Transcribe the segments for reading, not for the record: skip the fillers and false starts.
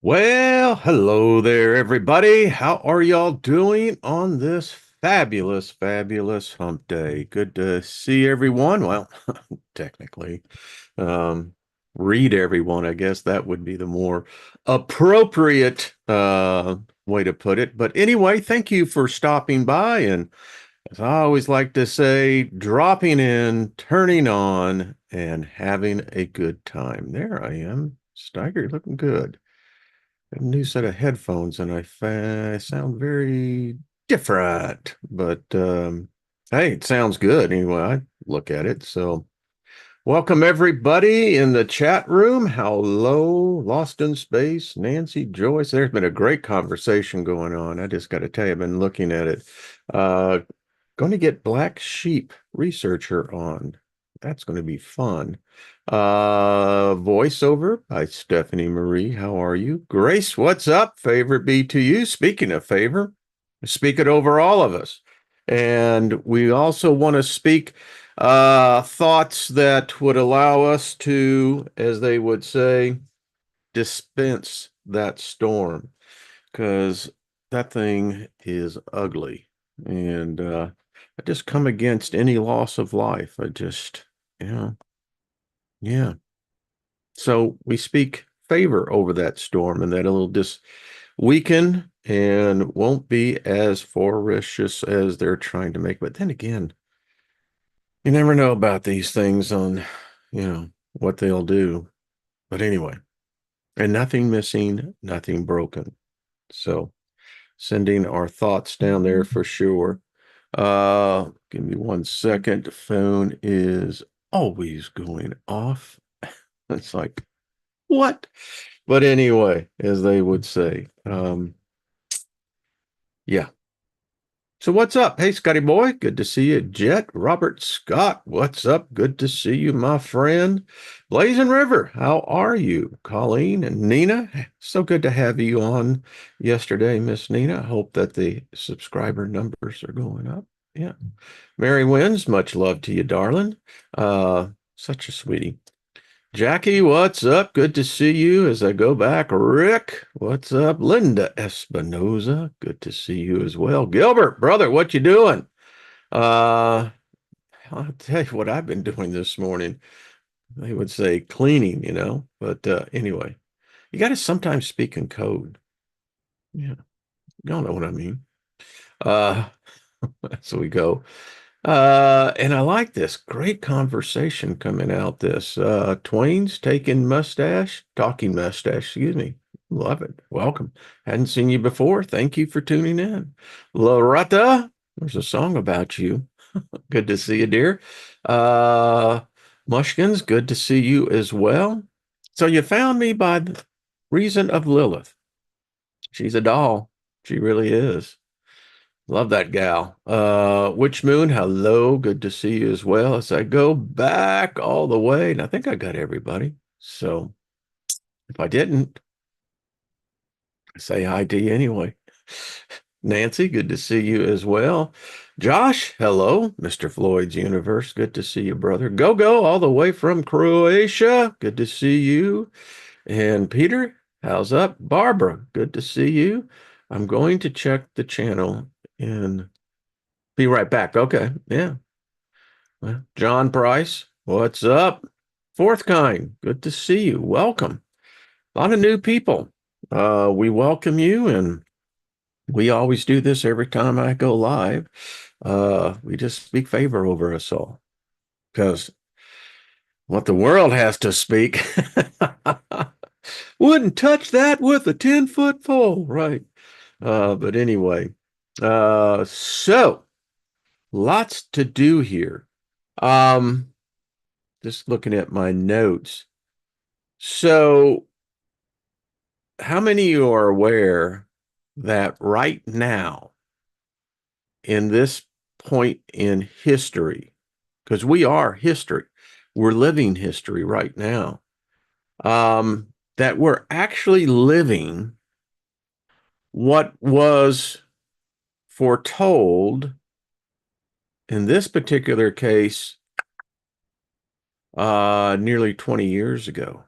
Well, hello there, everybody. How are y'all doing on this fabulous hump day? Good to see everyone. Well, technically, um, read everyone. I guess that would be the more appropriate way to put it. But anyway, thank you for stopping by. And as I always like to say, dropping in, turning on, and having a good time. There I am. Steiger, looking good. A new set of headphones, and I sound very different. But hey, it sounds good anyway. I look at it. So, welcome everybody in the chat room. Hello, Lost in Space, Nancy, Joyce. There's been a great conversation going on. I just got to tell you, I've been looking at it. Uh, Going to get Black Sheep Researcher on. That's going to be fun. Voiceover by Stephanie Marie. How are you? Grace, what's up? Favor be to you. Speaking of favor, speak it over all of us. And we also want to speak thoughts that would allow us to, as they would say, dispense that storm because that thing is ugly. And I just come against any loss of life. I just, yeah. So we speak favor over that storm, and that it'll just weaken and won't be as ferocious as they're trying to make. But then again, you never know about these things on, what they'll do. But anyway, and nothing missing, nothing broken. So sending our thoughts down there for sure. Give me 1 second. The phone is always going off. It's like, what? But anyway, as they would say, yeah. So what's up? Hey, Scotty boy, good to see you. Jet, Robert Scott, what's up? Good to see you, my friend. Blazing River, how are you? Colleen and Nina, so good to have you on yesterday, Miss Nina. I hope that the subscriber numbers are going up. Yeah. Mary Wins, much love to you, darling. Such a sweetie. Jackie, what's up? Good to see you as I go back. Rick, what's up? Linda Espinoza, good to see you as well. Gilbert, brother, what you doing? Uh, I'll tell you what I've been doing this morning. They would say cleaning, but anyway, you got to sometimes speak in code. Yeah, y'all know what I mean. Uh, so we go. And I like this great conversation coming out. This Twain's talking mustache, excuse me. Love it. Welcome. Hadn't seen you before. Thank you for tuning in. Loretta, there's a song about you. Good to see you, dear. Uh, Mushkins, good to see you as well. So you found me by the reason of Lilith. She's a doll. She really is. Love that gal. Witch Moon, hello. Good to see you as well. As I go back all the way, and I think I got everybody. So if I didn't, say hi to you anyway. Nancy, good to see you as well. Josh, hello. Mr. Floyd's Universe, good to see you, brother. Go, all the way from Croatia. Good to see you. And Peter, how's up? Barbara, good to see you. I'm going to check the channel and be right back. Okay. Yeah. Well, John Price, what's up? Fourth kind, good to see you. Welcome. A lot of new people. We welcome you, and we always do this every time I go live. We just speak favor over us all because what the world has to speak wouldn't touch that with a 10-foot pole, right? But anyway, so lots to do here. Just looking at my notes. So, how many of you are aware that right now, in this point in history, because we are history, we're living history right now, that we're actually living what was foretold in this particular case nearly 20 years ago,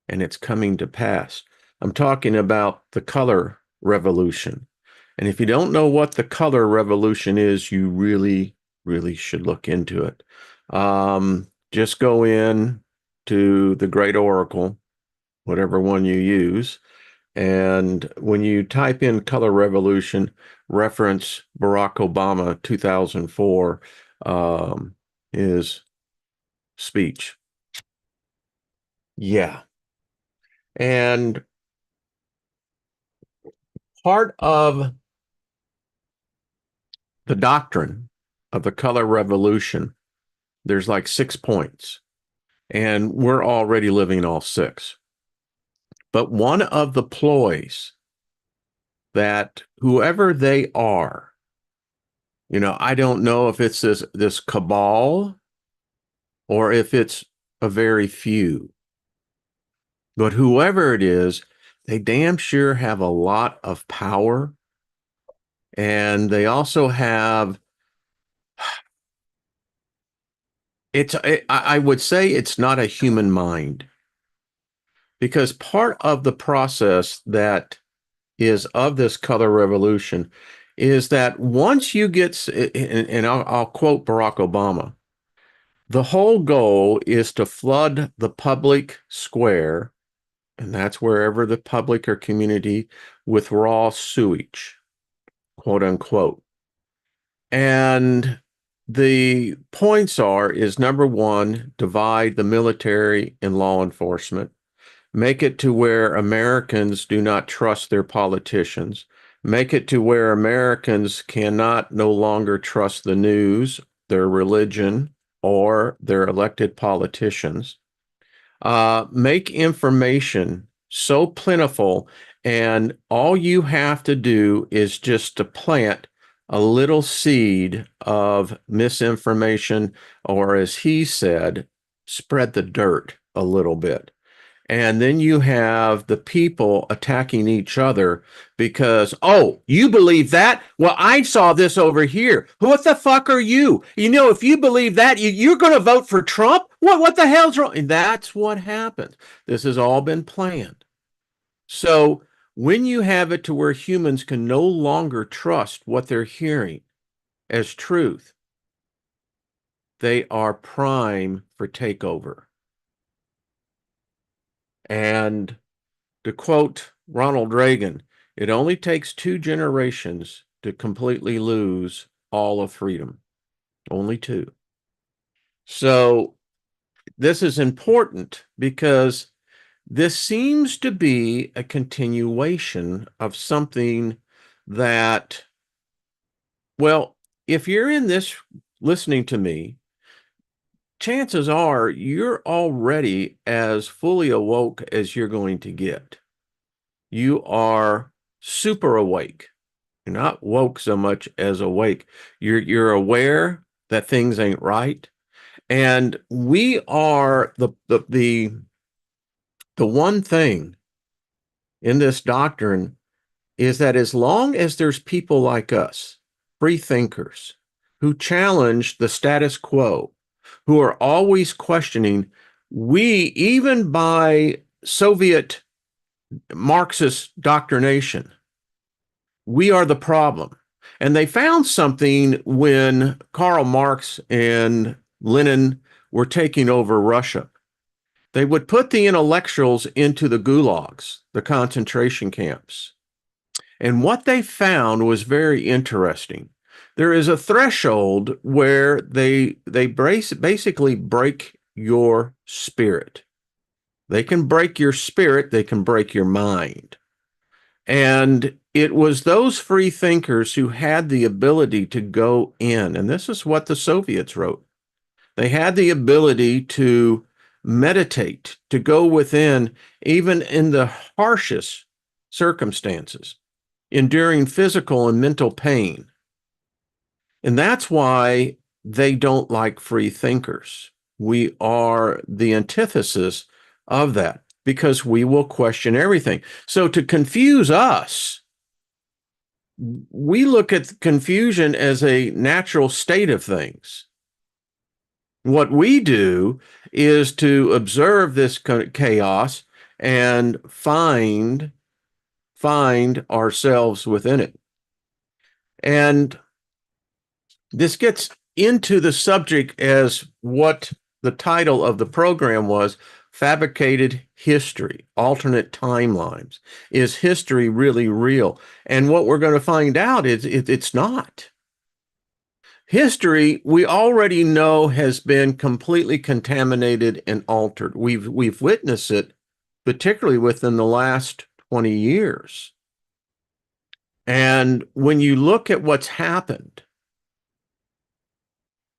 and it's coming to pass. I'm talking about the color revolution. And if you don't know what the color revolution is, you really, really should look into it. Just go in to the Great Oracle, whatever one you use. And when you type in color revolution, reference Barack Obama 2004, his speech. Yeah. And part of the doctrine of the color revolution, there's like 6 points, and we're already living all six. But one of the ploys that whoever they are, I don't know if it's this cabal or if it's a very few, but whoever it is, they damn sure have a lot of power. And they also have, I would say it's not a human mind, because part of the process that is of this color revolution is that once you get, and I'll quote Barack Obama, the whole goal is to flood the public square, and that's wherever the public or community, with raw sewage, quote unquote. And the points is number one, divide the military and law enforcement. Make it to where Americans do not trust their politicians. Make it to where Americans cannot no longer trust the news, their religion, or their elected politicians. Make information so plentiful, and all you have to do is just to plant a little seed of misinformation, or as he said, spread the dirt a little bit. And then you have the people attacking each other because, oh, you believe that? Well, I saw this over here. What the fuck are you? If you believe that, you're going to vote for Trump? What the hell's wrong? And that's what happened. This has all been planned. So when you have it to where humans can no longer trust what they're hearing as truth, they are prime for takeover. And to quote Ronald Reagan, it only takes 2 generations to completely lose all of freedom. Only 2. So this is important because this seems to be a continuation of something that, well, if you're in this listening to me, chances are you're already as fully awoke as you're going to get. You are super awake. You're not woke so much as awake. You're aware that things ain't right. And we are the one thing in this doctrine is that as long as there's people like us, free thinkers, who challenge the status quo, who are always questioning, we, even by Soviet Marxist doctrination, we are the problem. And they found something when Karl Marx and Lenin were taking over Russia. They would put the intellectuals into the gulags, the concentration camps. And what they found was very interesting. There is a threshold where they basically break your spirit. They can break your spirit, they can break your mind. And it was those free thinkers who had the ability to go in. And this is what the Soviets wrote. They had the ability to meditate, to go within, even in the harshest circumstances, enduring physical and mental pain. And that's why they don't like free thinkers. We are the antithesis of that because we will question everything. So to confuse us, we look at confusion as a natural state of things. What we do is to observe this chaos and find ourselves within it. And this gets into the subject as what the title of the program was: Fabricated History, Alternate Timelines. Is history really real? And what we're going to find out is it's not. History, we already know, has been completely contaminated and altered. We've witnessed it, particularly within the last 20 years. And when you look at what's happened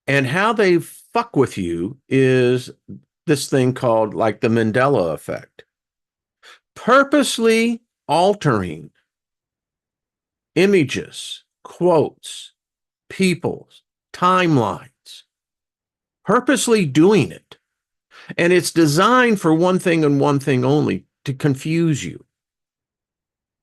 and how they fuck with you, is this thing called like the Mandela effect. Purposely altering images, quotes, peoples, timelines, purposely doing it. And it's designed for one thing and one thing only: to confuse you.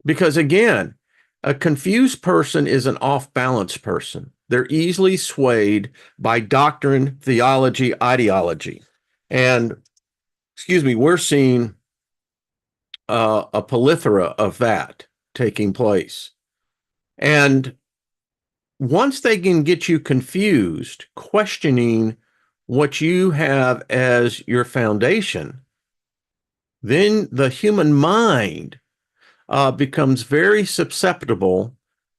Because again, a confused person is an off-balance person. They're easily swayed by doctrine, theology, ideology. And, excuse me, we're seeing a plethora of that taking place. And once they can get you confused, questioning what you have as your foundation, then the human mind becomes very susceptible,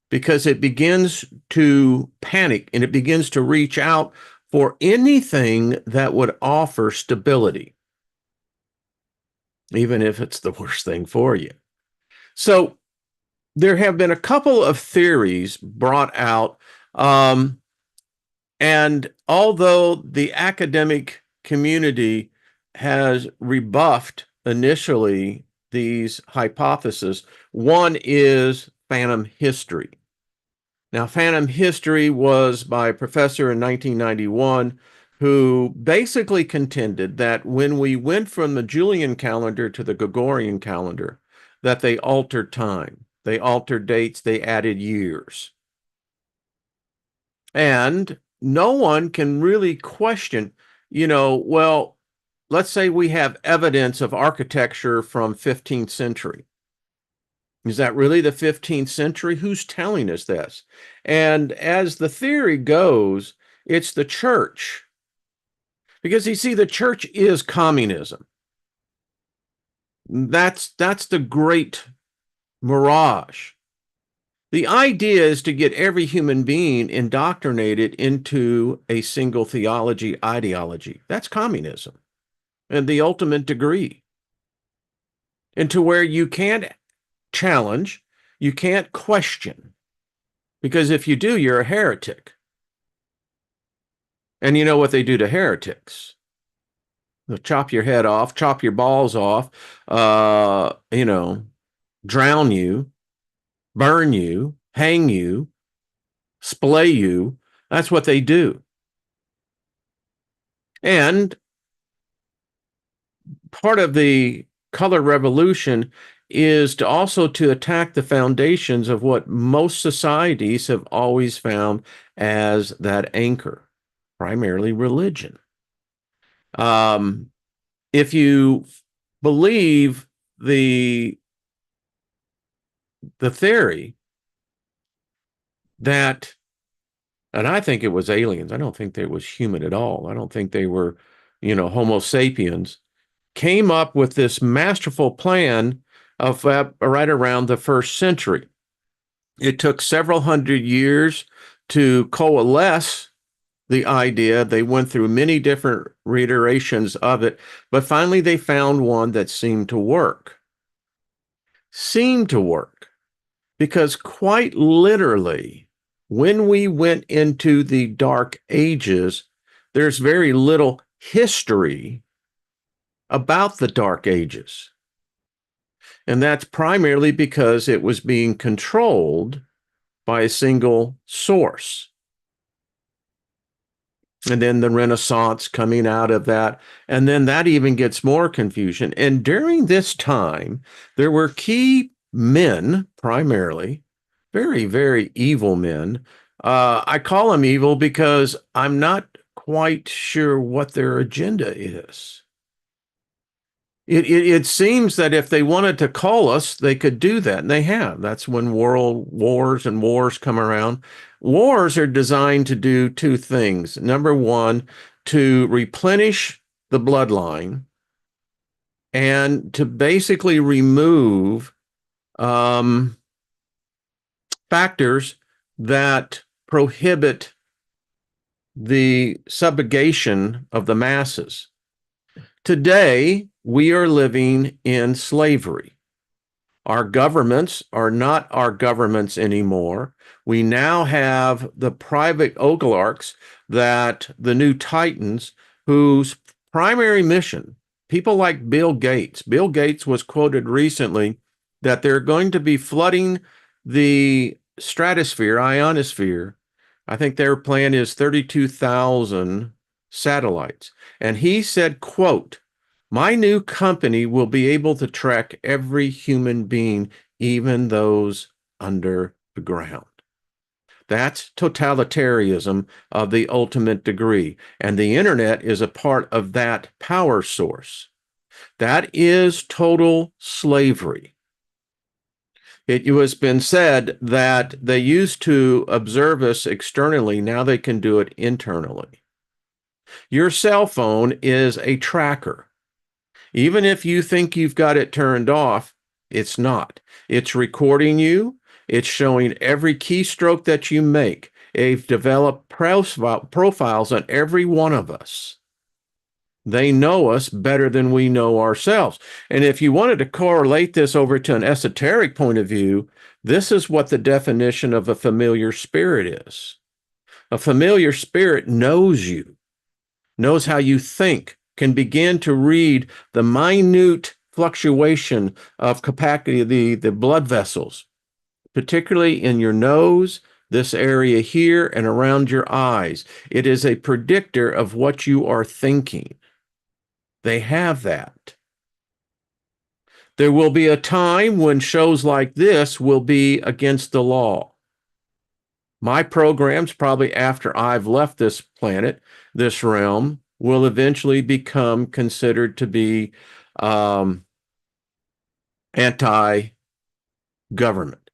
because it begins to panic and it begins to reach out for anything that would offer stability, even if it's the worst thing for you. So there have been a couple of theories brought out. And although the academic community has rebuffed initially these hypotheses, one is phantom history. Now, phantom history was by a professor in 1991 who basically contended that when we went from the Julian calendar to the Gregorian calendar, that they altered time, they altered dates, they added years. And no one can really question, well, let's say we have evidence of architecture from 15th century. Is that really the 15th century? Who's telling us this? And as the theory goes, it's the church. Because you see, the church is communism. That's the great mirage. The idea is to get every human being indoctrinated into a single theology, ideology. That's communism, and the ultimate degree. And to where you can't challenge, you can't question, because if you do, you're a heretic. And you know what they do to heretics? They'll chop your head off, chop your balls off, drown you, burn you, hang you, splay you. That's what they do. And part of the color revolution is to also to attack the foundations of what most societies have always found as that anchor, primarily religion. If you believe the theory that, and I think it was aliens, I don't think they was human at all. I don't think they were, Homo sapiens, came up with this masterful plan of right around the first century. It took several hundred years to coalesce the idea. They went through many different reiterations of it, but finally they found one that seemed to work. Because quite literally, when we went into the Dark Ages, there's very little history about the Dark Ages. And that's primarily because it was being controlled by a single source. And then the Renaissance coming out of that. And then that even gets more confusion. And during this time, there were key men, primarily, very, very evil men. I call them evil because I'm not quite sure what their agenda is. It seems that if they wanted to call us, they could do that, and they have. That's when world wars and wars come around. Wars are designed to do two things. Number one, to replenish the bloodline and to basically remove um, factors that prohibit the subjugation of the masses. Today, we are living in slavery. Our governments are not our governments anymore. We now have the private oligarchs, that the new titans, whose primary mission, people like Bill Gates. Bill Gates was quoted recently that they're going to be flooding the stratosphere, ionosphere. I think their plan is 32,000 satellites. And he said, quote, "My new company will be able to track every human being, even those under the ground." That's totalitarianism of the ultimate degree. And the internet is a part of that power source. That is total slavery. It has been said that they used to observe us externally. Now they can do it internally. Your cell phone is a tracker. Even if you think you've got it turned off, it's not. It's recording you. It's showing every keystroke that you make. They've developed profiles on every one of us. They know us better than we know ourselves. And if you wanted to correlate this over to an esoteric point of view, this is what the definition of a familiar spirit is. A familiar spirit knows you, knows how you think, can begin to read the minute fluctuation of capacity of the blood vessels, particularly in your nose, this area here, and around your eyes. It is a predictor of what you are thinking. They have that. There will be a time when shows like this will be against the law. My programs, probably after I've left this planet, this realm, will eventually become considered to be anti-government,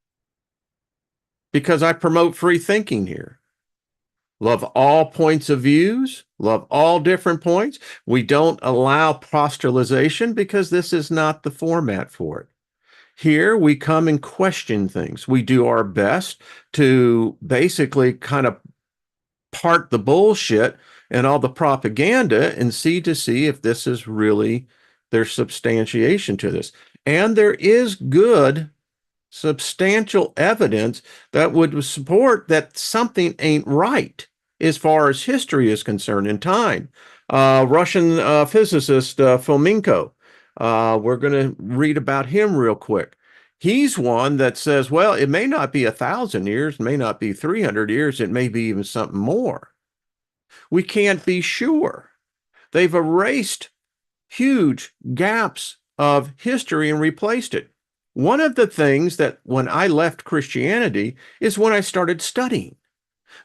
because I promote free thinking here. Love all points of views, love all different points. We don't allow proselytization because this is not the format for it. Here we come and question things. We do our best to basically kind of part the bullshit and all the propaganda and see if this is really, there's substantiation to this. And there is good, substantial evidence that would support that something ain't right as far as history is concerned in time. Russian physicist Fomenko, we're going to read about him real quick. He's one that says, well, it may not be 1,000 years, it may not be 300 years, it may be even something more. We can't be sure. They've erased huge gaps of history and replaced it. One of the things that when I left Christianity is when I started studying,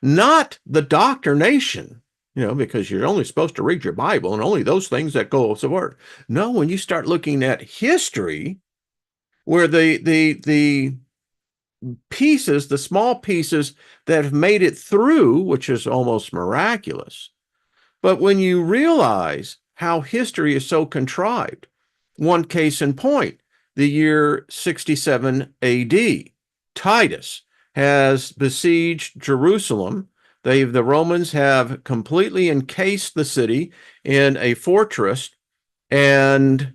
not the doctrination, because you're only supposed to read your Bible and only those things that go as a word. No, when you start looking at history, where the pieces, the small pieces that have made it through, which is almost miraculous. But when you realize how history is so contrived, one case in point, the year 67 AD, Titus has besieged Jerusalem. The Romans have completely encased the city in a fortress, and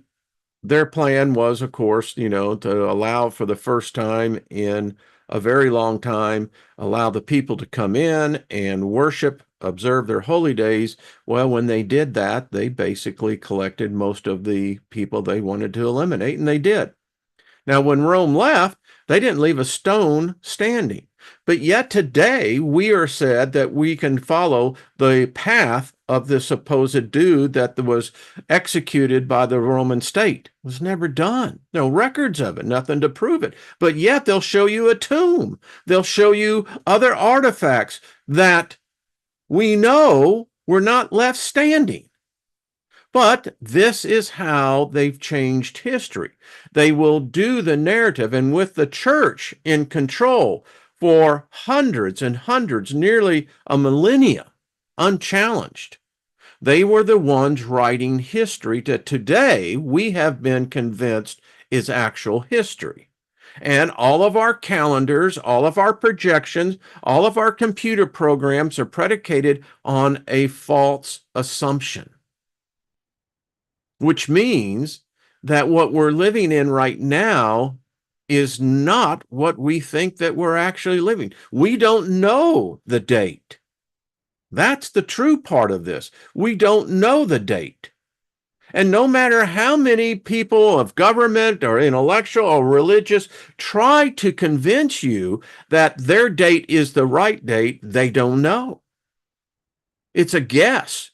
their plan was, of course, to allow for the first time in a very long time, allow the people to come in and worship, observe their holy days. Well, when they did that, they basically collected most of the people they wanted to eliminate, and they did. Now, when Rome left, they didn't leave a stone standing. But yet today, we are said that we can follow the path of the supposed dude that was executed by the Roman state. It was never done. No records of it, nothing to prove it. But yet they'll show you a tomb. They'll show you other artifacts that we know were not left standing. But this is how they've changed history. They will do the narrative, and with the church in control for hundreds and hundreds, nearly a millennia, unchallenged, they were the ones writing history that today we have been convinced is actual history. And all of our calendars, all of our projections, all of our computer programs are predicated on a false assumption, which means that what we're living in right now is not what we think that we're actually living. We don't know the date. That's the true part of this. We don't know the date. And no matter how many people of government or intellectual or religious try to convince you that their date is the right date, they don't know. It's a guess.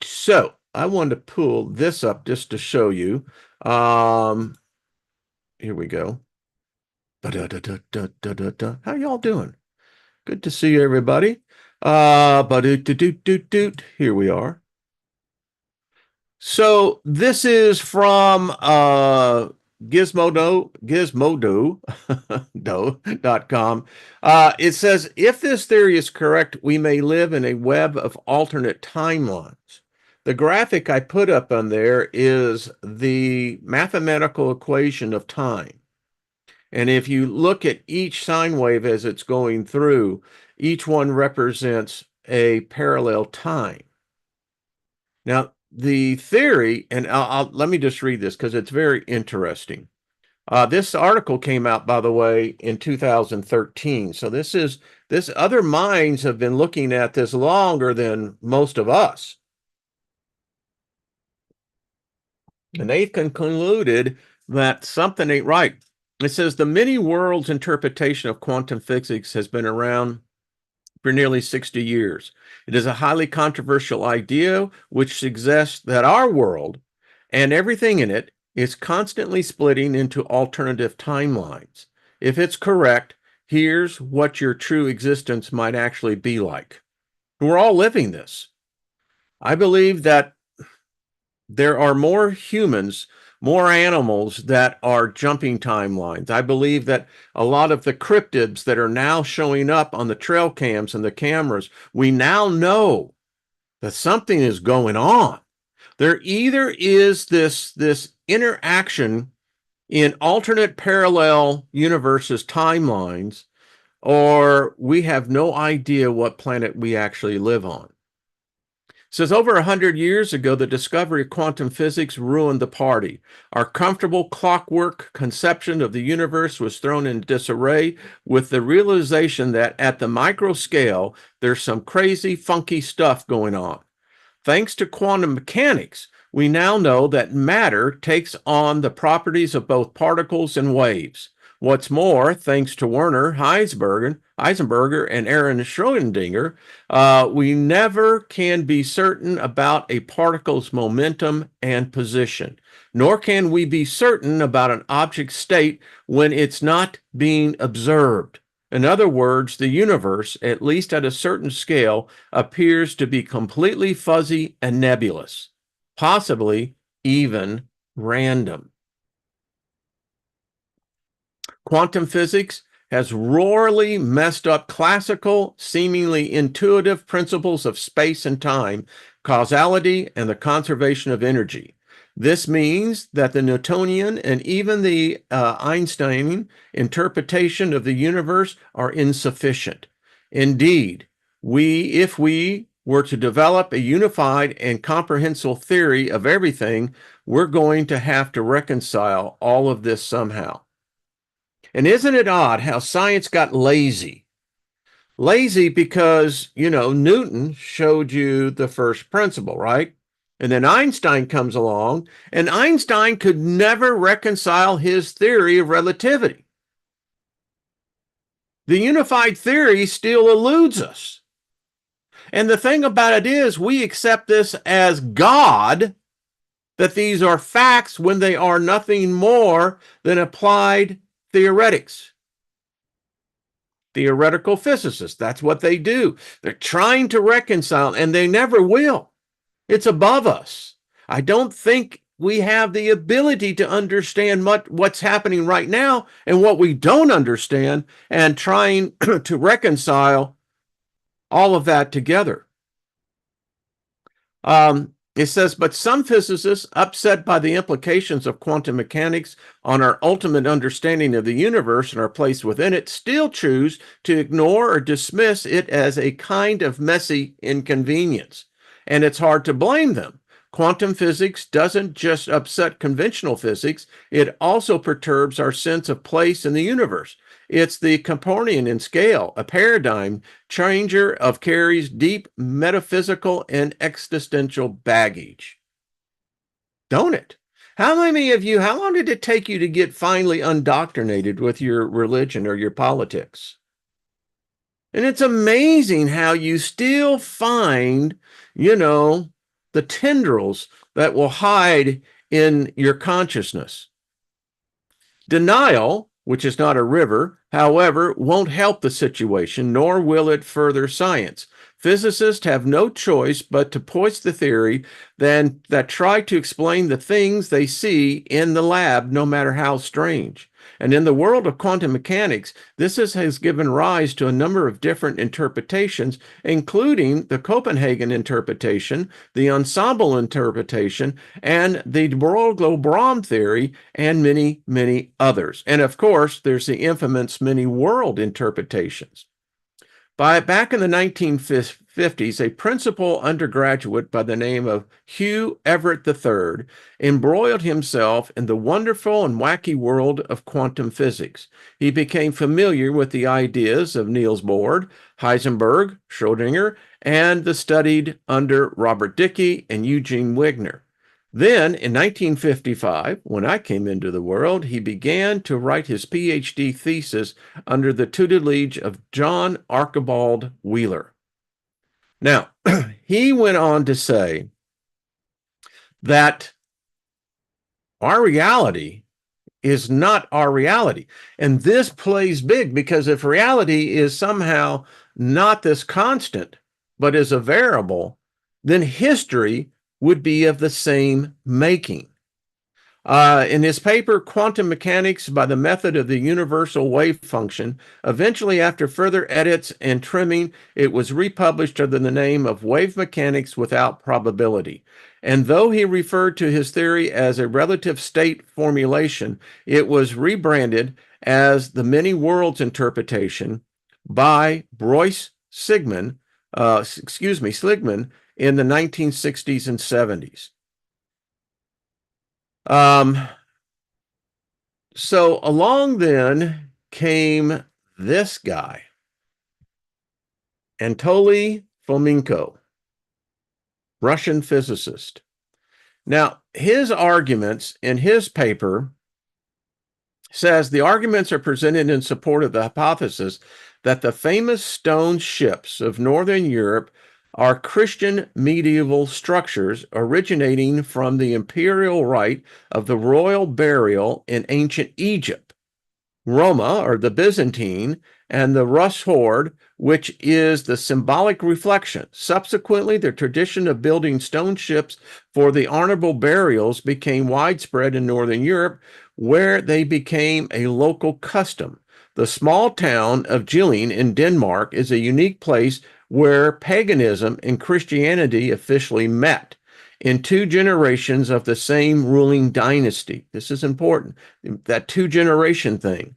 So I wanted to pull this up just to show you. Here we go. How y'all doing? Good to see everybody. Here we are. So this is from Gizmodo.com. It says, if this theory is correct, we may live in a web of alternate timelines. The graphic I put up on there is the mathematical equation of time. And if you look at each sine wave as it's going through, each one represents a parallel time. Now, the theory, and let me just read this because it's very interesting. This article came out, by the way, in 2013. So this other minds have been looking at this longer than most of us. And they've concluded that something ain't right. It says the many worlds interpretation of quantum physics has been around for nearly 60 years. It is a highly controversial idea which suggests that our world and everything in it is constantly splitting into alternative timelines. If it's correct, here's what your true existence might actually be like. We're all living this. I believe that there are more humans, more animals that are jumping timelines. I believe that a lot of the cryptids that are now showing up on the trail cams and the cameras, we now know that something is going on. There either is this interaction in alternate parallel universes timelines, or we have no idea what planet we actually live on. It says over 100 years ago, the discovery of quantum physics ruined the party. Our comfortable clockwork conception of the universe was thrown in disarray with the realization that at the micro scale, there's some crazy, funky stuff going on. Thanks to quantum mechanics, we now know that matter takes on the properties of both particles and waves. What's more, thanks to Werner Heisenberg and Aaron Schrödinger, we never can be certain about a particle's momentum and position, nor can we be certain about an object's state when it's not being observed. In other words, the universe, at least at a certain scale, appears to be completely fuzzy and nebulous, possibly even random. Quantum physics has royally messed up classical, seemingly intuitive principles of space and time, causality, and the conservation of energy. This means that the Newtonian and even the Einsteinian interpretation of the universe are insufficient. Indeed, if we were to develop a unified and comprehensive theory of everything, we're going to have to reconcile all of this somehow. And isn't it odd how science got lazy? Lazy because, Newton showed you the first principle, right? And then Einstein comes along, and Einstein could never reconcile his theory of relativity. The unified theory still eludes us. And the thing about it is, we accept this as God, that these are facts when they are nothing more than applied theoretics. theoretical physicists. That's what they do. They're trying to reconcile, and they never will. It's above us. I don't think we have the ability to understand what's happening right now and what we don't understand, and trying to reconcile all of that together. It says, but some physicists, upset by the implications of quantum mechanics on our ultimate understanding of the universe and our place within it, still choose to ignore or dismiss it as a kind of messy inconvenience. And it's hard to blame them. Quantum physics doesn't just upset conventional physics, it also perturbs our sense of place in the universe. It's the Copernican in scale, a paradigm changer of carries deep metaphysical and existential baggage. Don't it? How many of you, how long did it take you to get finally undoctrinated with your religion or your politics? And it's amazing how you still find, the tendrils that will hide in your consciousness. Denial, which is not a river, however, won't help the situation, nor will it further science. Physicists have no choice but to voice the theory that try to explain the things they see in the lab, no matter how strange. And in the world of quantum mechanics, this has given rise to a number of different interpretations, including the Copenhagen interpretation, the ensemble interpretation, and the Broglie-Bohm theory, and many, many others. And of course, there's the infamous many world interpretations. Back in the 1950s, a principal undergraduate by the name of Hugh Everett III embroiled himself in the wonderful and wacky world of quantum physics. He became familiar with the ideas of Niels Bohr, Heisenberg, Schrödinger, and the studied under Robert Dicke and Eugene Wigner. Then, in 1955, when I came into the world, he began to write his PhD thesis under the tutelage of John Archibald Wheeler. Now, he went on to say that our reality is not our reality. And this plays big, because if reality is somehow not this constant, but is a variable, then history would be of the same making. In his paper, Quantum Mechanics by the Method of the Universal Wave Function, eventually after further edits and trimming, it was republished under the name of Wave Mechanics Without Probability. And though he referred to his theory as a relative state formulation, it was rebranded as the Many Worlds Interpretation by Bruce Sligman in the 1960s and 70s. So along then came this guy, Anatoly Fomenko, Russian physicist. Now, his arguments in his paper says the arguments are presented in support of the hypothesis that the famous stone ships of Northern Europe are Christian medieval structures originating from the imperial rite of the royal burial in ancient Egypt, Roma, or the Byzantine, and the Rus Horde, which is the symbolic reflection. Subsequently, the tradition of building stone ships for the honorable burials became widespread in Northern Europe, where they became a local custom. The small town of Geological in Denmark is a unique place where paganism and Christianity officially met in two generations of the same ruling dynasty. This is important, that two-generation thing.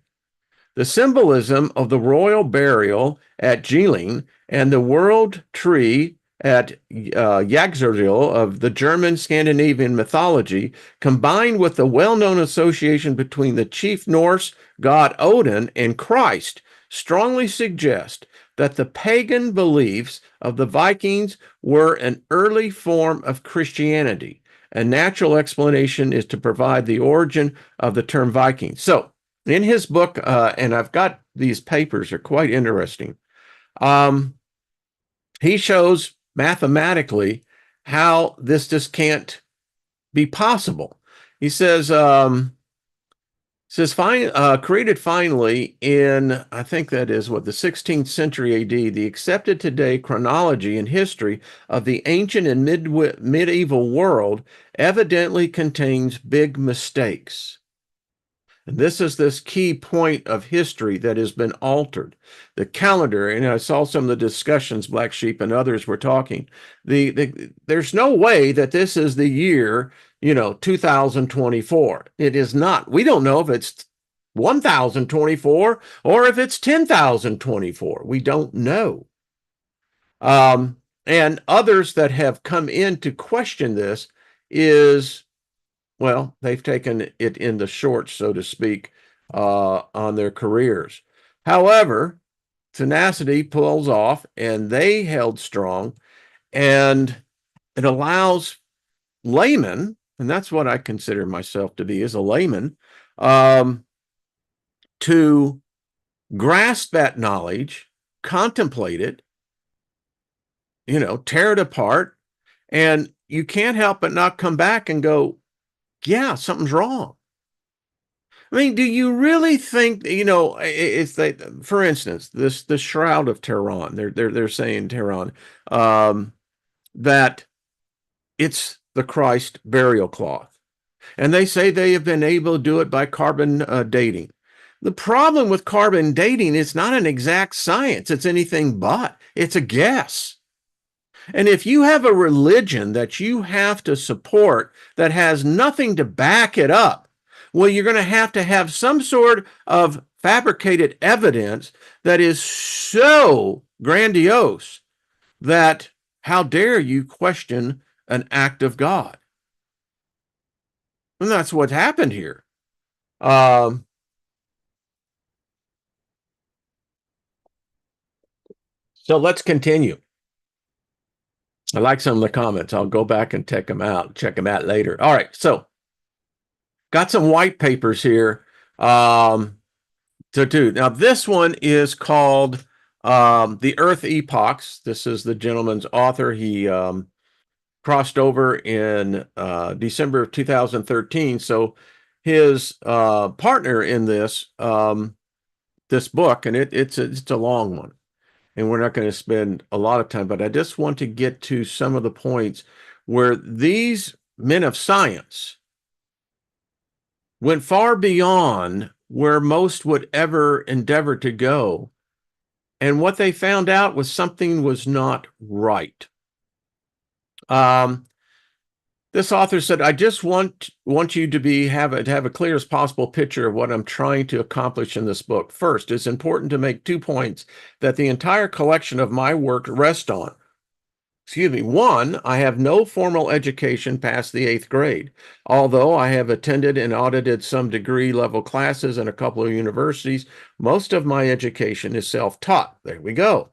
The symbolism of the royal burial at Geological and the world tree at Yggdrasil of the German Scandinavian mythology, combined with the well-known association between the chief Norse god Odin and Christ, strongly suggest that the pagan beliefs of the Vikings were an early form of Christianity. A natural explanation is to provide the origin of the term Viking. So, in his book, and I've got these papers, are quite interesting, he shows mathematically how this just can't be possible. He says, Says created finally in, I think that is what, the 16th century AD, the accepted today chronology and history of the ancient and medieval world evidently contains big mistakes. And this is this key point of history that has been altered. The calendar, and I saw some of the discussions Black Sheep and others were talking. There's no way that this is the year, 2024. It is not. We don't know if it's 1024 or if it's 10,024. We don't know. And others that have come in to question this is, well, they've taken it in the short, so to speak, on their careers. However, tenacity pulls off, and they held strong, and it allows laymen, and that's what I consider myself to be, as a layman, to grasp that knowledge, contemplate it, tear it apart, and you can't help but not come back and go, yeah, something's wrong. I mean, do you really think, it's that, for instance, the Shroud of Tehran, they're saying Tehran, that it's the Christ burial cloth. And they say they have been able to do it by carbon dating. The problem with carbon dating is not an exact science. It's anything but. It's a guess. And if you have a religion that you have to support that has nothing to back it up, well, you're going to have some sort of fabricated evidence that is so grandiose that how dare you question an act of God? And that's what happened here. So let's continue. I like some of the comments. I'll go back and check them out later. All right. So got some white papers here to do. Now, this one is called The Earth Epochs. This is the gentleman's author. He crossed over in December of 2013. So his partner in this book, and it's a long one, and we're not going to spend a lot of time, but I just want to get to some of the points where these men of science went far beyond where most would ever endeavor to go. And what they found out was something was not right. This author said, I just want you to have a clear as possible picture of what I'm trying to accomplish in this book. First, it's important to make 2 points that the entire collection of my work rests on. One, I have no formal education past the 8th grade, although I have attended and audited some degree level classes in a couple of universities. Most of my education is self-taught. There we go.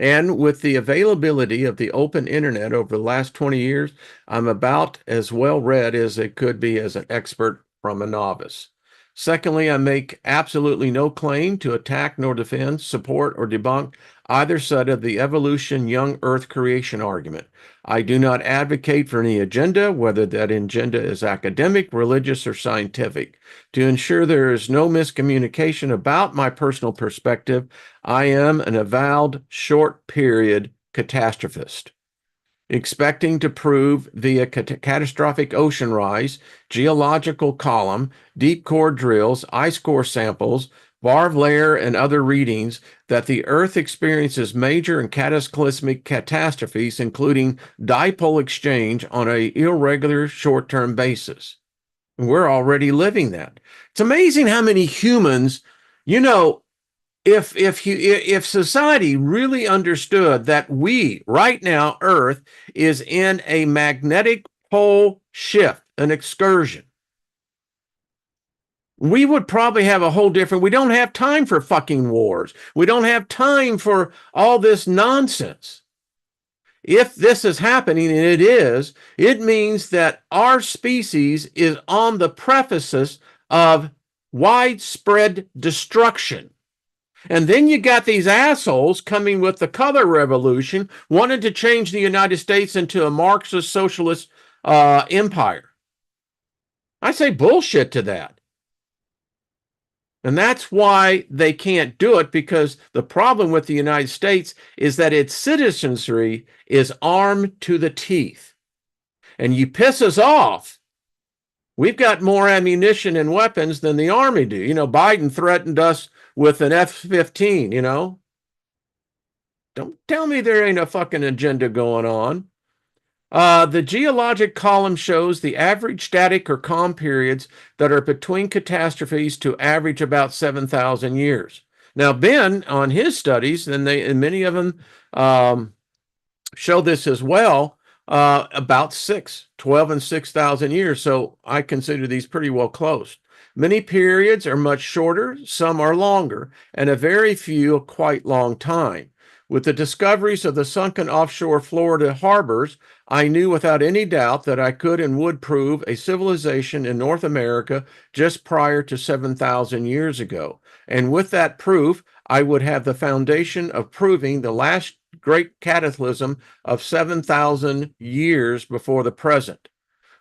And with the availability of the open internet over the last 20 years, I'm about as well read as it could be as an expert from a novice. Secondly, I make absolutely no claim to attack nor defend, support, or debunk either side of the evolution young earth creation argument. I do not advocate for any agenda, whether that agenda is academic, religious, or scientific. To ensure there is no miscommunication about my personal perspective, I am an avowed short-period catastrophist, expecting to prove via catastrophic ocean rise, geological column, deep core drills, ice core samples, Varv layer, and other readings that the Earth experiences major and cataclysmic catastrophes, including dipole exchange on an irregular short-term basis. And we're already living that. It's amazing how many humans, if society really understood that we right now, Earth is in a magnetic pole shift, an excursion, we would probably have a whole different. We don't have time for fucking wars. We don't have time for all this nonsense. If this is happening, and it is, it means that our species is on the precipice of widespread destruction. And then you got these assholes coming with the color revolution, wanting to change the United States into a Marxist socialist empire. I say bullshit to that. And that's why they can't do it, because the problem with the United States is that its citizenry is armed to the teeth. And you piss us off. We've got more ammunition and weapons than the Army do. Biden threatened us with an F-15. Don't tell me there ain't a fucking agenda going on. The geologic column shows the average static or calm periods that are between catastrophes to average about 7,000 years. Now, Ben, on his studies, and many of them show this as well, about 12 and 6,000 years. So I consider these pretty well close. Many periods are much shorter, some are longer, and a very few a quite long time. With the discoveries of the sunken offshore Florida harbors, I knew without any doubt that I could and would prove a civilization in North America just prior to 7,000 years ago. And with that proof, I would have the foundation of proving the last great cataclysm of 7,000 years before the present.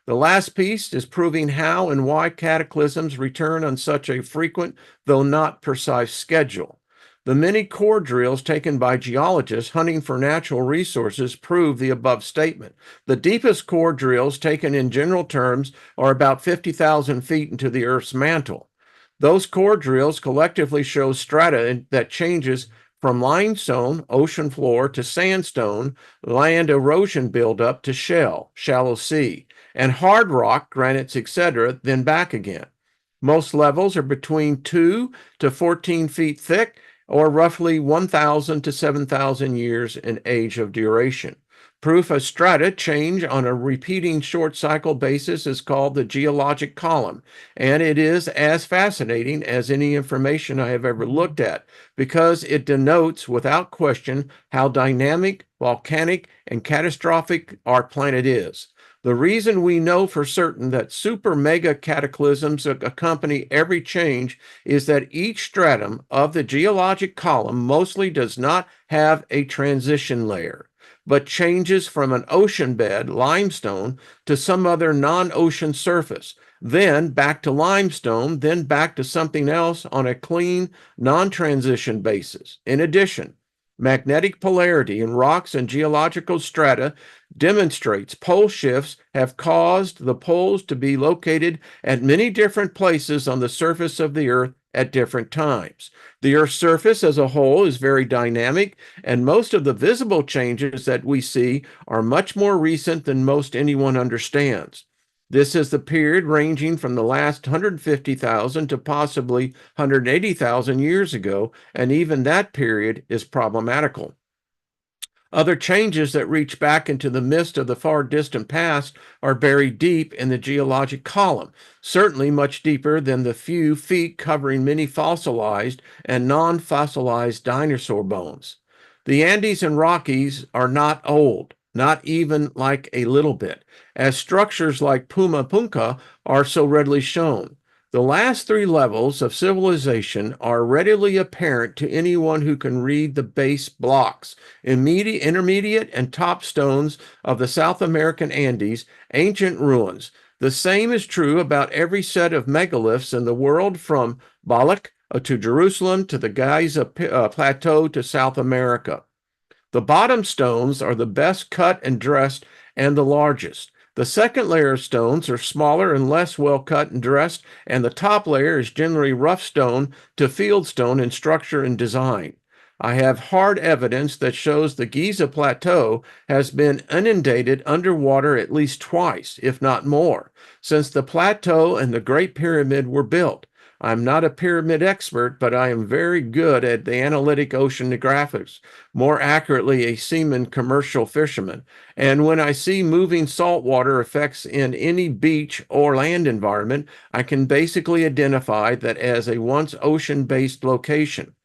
The last piece is proving how and why cataclysms return on such a frequent, though not precise, schedule. The many core drills taken by geologists hunting for natural resources prove the above statement. The deepest core drills taken in general terms are about 50,000 feet into the Earth's mantle. Those core drills collectively show strata that changes from limestone, ocean floor, to sandstone, land erosion buildup, to shallow sea, and hard rock, granites, etc., then back again. Most levels are between 2 to 14 feet thick, or roughly 1,000 to 7,000 years in age of duration. Proof of strata change on a repeating short cycle basis is called the geologic column, and it is as fascinating as any information I have ever looked at, because it denotes without question how dynamic, volcanic, and catastrophic our planet is. The reason we know for certain that super mega cataclysms accompany every change is that each stratum of the geologic column mostly does not have a transition layer, but changes from an ocean bed, limestone, to some other non-ocean surface, then back to limestone, then back to something else on a clean, non-transition basis. In addition, magnetic polarity in rocks and geological strata demonstrates pole shifts have caused the poles to be located at many different places on the surface of the Earth at different times. The Earth's surface as a whole is very dynamic, and most of the visible changes that we see are much more recent than most anyone understands. This is the period ranging from the last 150,000 to possibly 180,000 years ago, and even that period is problematical. Other changes that reach back into the mist of the far distant past are buried deep in the geologic column, certainly much deeper than the few feet covering many fossilized and non-fossilized dinosaur bones. The Andes and Rockies are not old, not even like a little bit, as structures like Pumapunka are so readily shown. The last three levels of civilization are readily apparent to anyone who can read the base blocks, intermediate, and top stones of the South American Andes, ancient ruins. The same is true about every set of megaliths in the world, from Balak to Jerusalem to the Giza Plateau to South America. The bottom stones are the best cut and dressed and the largest. The second layer of stones are smaller and less well cut and dressed, and the top layer is generally rough stone to fieldstone in structure and design. I have hard evidence that shows the Giza Plateau has been inundated underwater at least twice, if not more, since the plateau and the Great Pyramid were built. I'm not a pyramid expert, but I am very good at the analytic oceanographics, more accurately, a seaman commercial fisherman. And when I see moving saltwater effects in any beach or land environment, I can basically identify that as a once ocean-based location.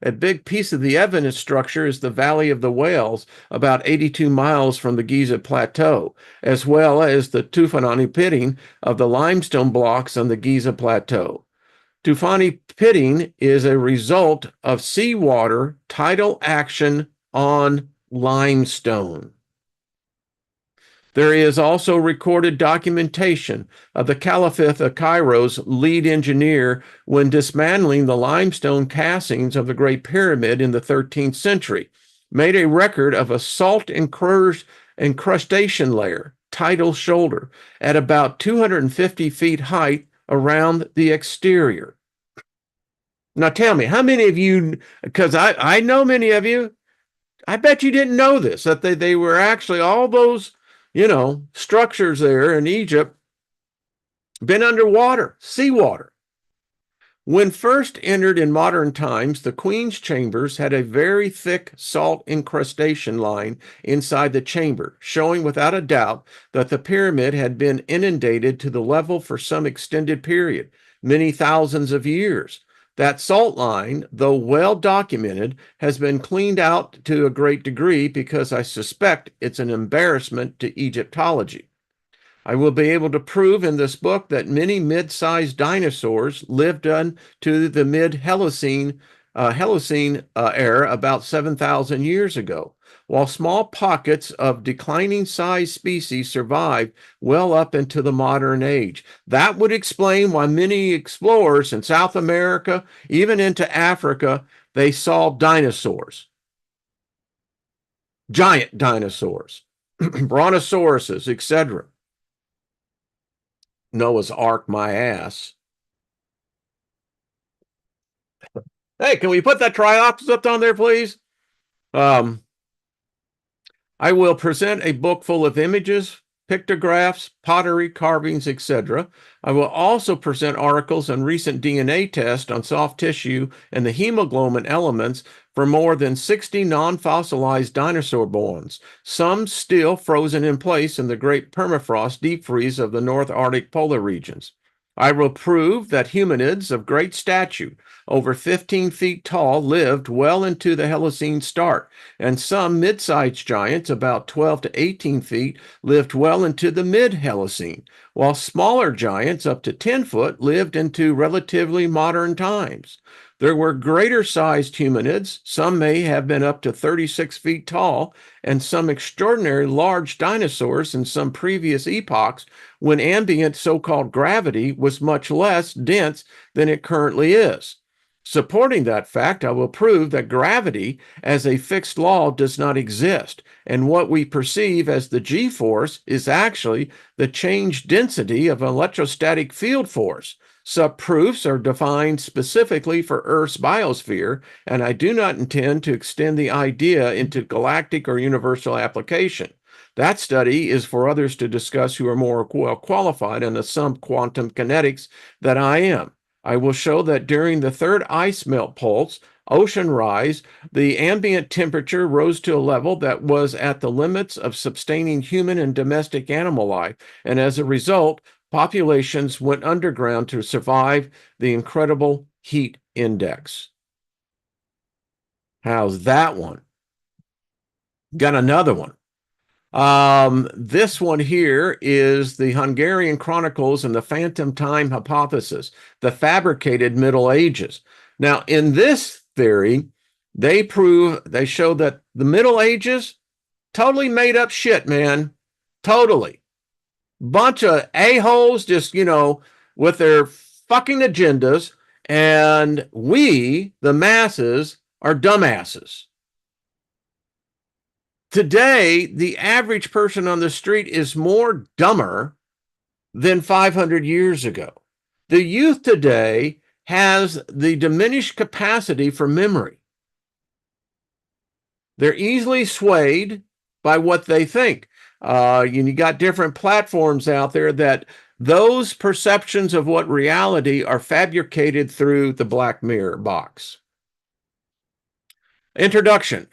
A big piece of the evidence structure is the Valley of the Whales, about 82 miles from the Giza Plateau, as well as the Tufani pitting of the limestone blocks on the Giza Plateau. Tufani pitting is a result of seawater tidal action on limestone. There is also recorded documentation of the Caliphate of Cairo's lead engineer when dismantling the limestone castings of the Great Pyramid in the 13th century, made a record of a salt incrustation layer, tidal shoulder, at about 250 feet height around the exterior. Now tell me, how many of you, because I know many of you, I bet you didn't know this, that they were actually all those, structures there in Egypt been underwater, seawater. When first entered in modern times, the queen's chambers had a very thick salt incrustation line inside the chamber, showing without a doubt that the pyramid had been inundated to the level for some extended period, many thousands of years. That salt line, though well documented, has been cleaned out to a great degree because I suspect it's an embarrassment to Egyptology. I will be able to prove in this book that many mid-sized dinosaurs lived into the mid-Holocene era about 7,000 years ago, while small pockets of declining size species survived well up into the modern age. That would explain why many explorers in South America, even into Africa, they saw dinosaurs, giant dinosaurs, brontosauruses, etc. Noah's Ark, my ass. Hey, can we put that Triopsis up on there, please? I will present a book full of images, pictographs, pottery, carvings, etc. I will also present articles on recent DNA tests on soft tissue and the hemoglobin elements for more than 60 non-fossilized dinosaur bones, some still frozen in place in the great permafrost deep freeze of the North Arctic polar regions. I will prove that humanids of great stature, over 15 feet tall, lived well into the Holocene start, and some mid-sized giants, about 12 to 18 feet, lived well into the mid-Holocene, while smaller giants, up to 10 foot, lived into relatively modern times. There were greater-sized humanids, some may have been up to 36 feet tall, and some extraordinary large dinosaurs in some previous epochs when ambient so-called gravity was much less dense than it currently is. Supporting that fact, I will prove that gravity as a fixed law does not exist, and what we perceive as the G-force is actually the change density of electrostatic field force. Subproofs are defined specifically for Earth's biosphere, and I do not intend to extend the idea into galactic or universal application. That study is for others to discuss who are more well qualified in the quantum kinetics than I am. I will show that during the third ice melt pulse, ocean rise, the ambient temperature rose to a level that was at the limits of sustaining human and domestic animal life, and as a result, populations went underground to survive the incredible heat index. How's that one? Got another one. This one here is the Hungarian Chronicles and the Phantom Time Hypothesis, the fabricated Middle Ages. Now, in this theory, they show that the Middle Ages, totally made up shit, man. Totally. Bunch of a-holes just, with their fucking agendas, and we, the masses, are dumbasses. Today, the average person on the street is more dumber than 500 years ago. The youth today has the diminished capacity for memory. They're easily swayed by what they think. You got different platforms out there that those perceptions of what reality are fabricated through the Black Mirror box. Introduction.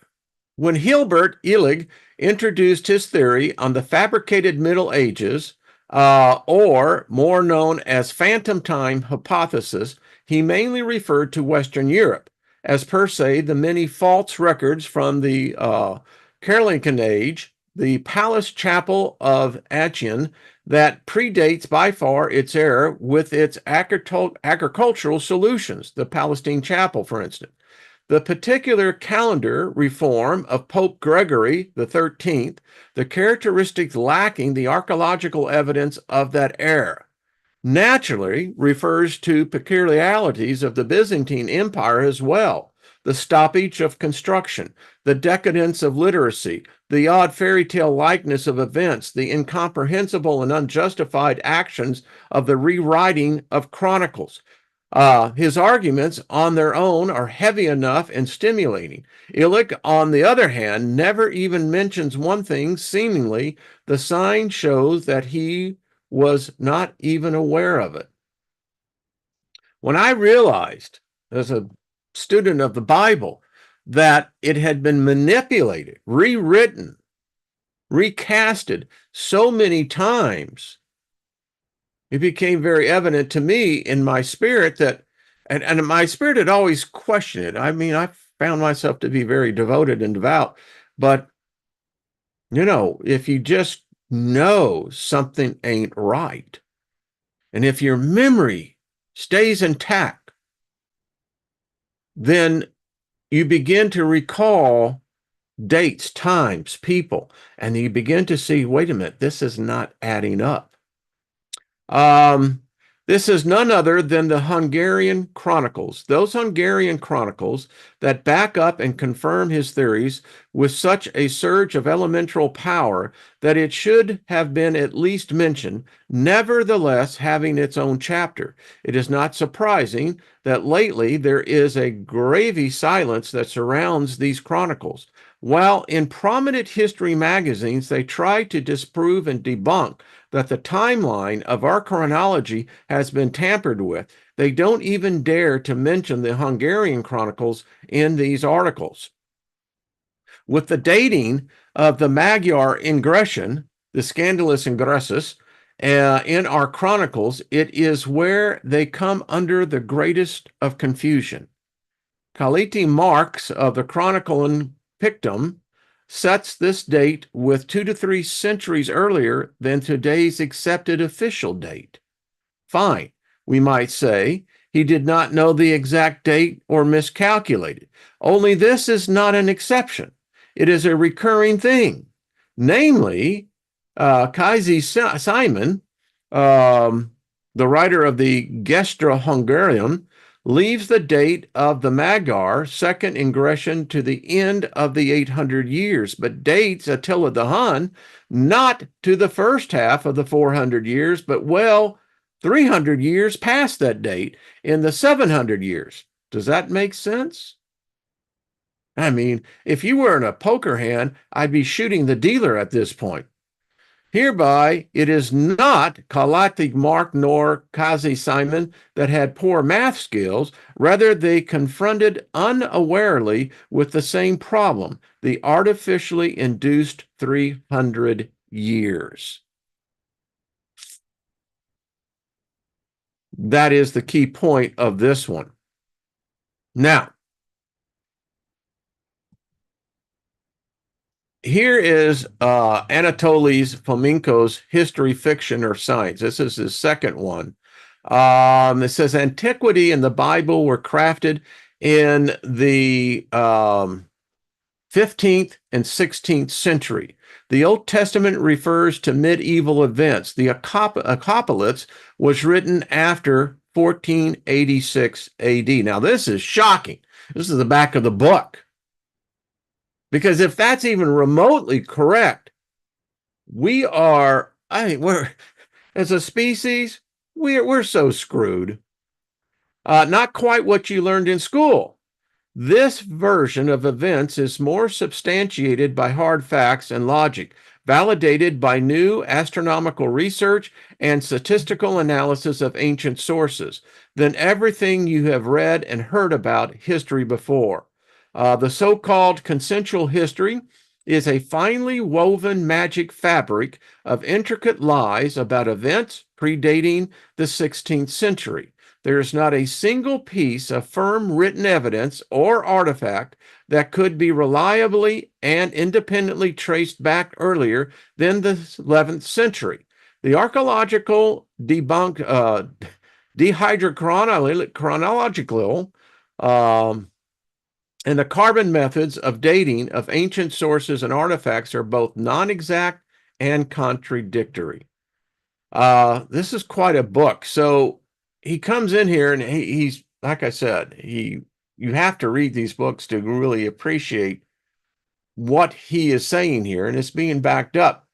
When Hilbert Illig introduced his theory on the fabricated Middle Ages, or more known as phantom time hypothesis, he mainly referred to Western Europe, as per se the many false records from the Carolingian age, the Palace Chapel of Aachen that predates by far its era with its agricultural solutions, the Palestine Chapel, for instance. The particular calendar reform of Pope Gregory the 13th, the characteristics lacking the archaeological evidence of that era, naturally refers to peculiarities of the Byzantine Empire as well. The stoppage of construction, the decadence of literacy, the odd fairy tale likeness of events, the incomprehensible and unjustified actions of the rewriting of chronicles. His arguments on their own are heavy enough and stimulating. Illich, on the other hand, never even mentions one thing, seemingly, the sign shows that he was not even aware of it. When I realized, as a student of the Bible, that it had been manipulated, rewritten, recasted so many times, it became very evident to me in my spirit that, and my spirit had always questioned it. I mean, I found myself to be very devoted and devout, but, if you just know something ain't right, and if your memory stays intact, then you begin to recall dates, times, people, and you begin to see, wait a minute, this is not adding up. This is none other than the Hungarian Chronicles, those Hungarian chronicles that back up and confirm his theories with such a surge of elemental power that it should have been at least mentioned, nevertheless having its own chapter. It is not surprising that lately there is a gravy silence that surrounds these chronicles. While in prominent history magazines they try to disprove and debunk that the timeline of our chronology has been tampered with, they don't even dare to mention the Hungarian chronicles in these articles. With the dating of the Magyar ingression, the scandalous ingressus, in our chronicles, it is where they come under the greatest of confusion. Kaliti Marx of the Chronicle and Pictum sets this date with 2 to 3 centuries earlier than today's accepted official date. Fine, we might say, he did not know the exact date or miscalculated. Only this is not an exception. It is a recurring thing. Namely, Kaisi Simon, the writer of the Gestra Hungarium, leaves the date of the Magyar second ingression to the end of the 800 years, but dates Attila the Hun not to the first half of the 400 years, but 300 years past that date in the 700 years. Does that make sense? I mean, if you were in a poker hand, I'd be shooting the dealer at this point. Hereby, it is not Kalati Mark nor Kazi Simon that had poor math skills. Rather, they confronted unawarely with the same problem, the artificially induced 300 years. That is the key point of this one. Now, here is Anatoly Fomenko's History, Fiction, or Science. This is his second one. It says antiquity and the Bible were crafted in the 15th and 16th century. The Old Testament refers to medieval events. The Apocalypse was written after 1486 AD. Now, this is shocking. This is the back of the book. Because if that's even remotely correct, we're as a species, we're so screwed. Not quite what you learned in school. This version of events is more substantiated by hard facts and logic, validated by new astronomical research and statistical analysis of ancient sources than everything you have read and heard about history before. The so-called consensual history is a finely woven magic fabric of intricate lies about events predating the 16th century. There is not a single piece of firm written evidence or artifact that could be reliably and independently traced back earlier than the 11th century. The archaeological dehydrochronological And the carbon methods of dating of ancient sources and artifacts are both non-exact and contradictory. This is quite a book. So he comes in here and he's, like I said, you have to read these books to really appreciate what he is saying here, and it's being backed up.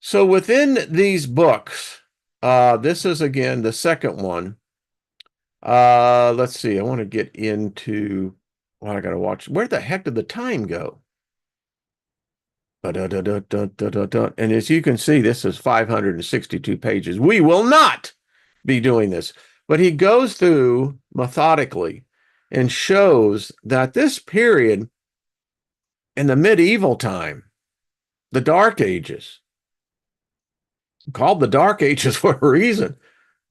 So within these books, this is again the second one. Let's see. I want to get into. Well, I got to watch. Where the heck did the time go? And as you can see, this is 562 pages. We will not be doing this. But he goes through methodically and shows that this period in the medieval time, the Dark Ages, called the Dark Ages for a reason.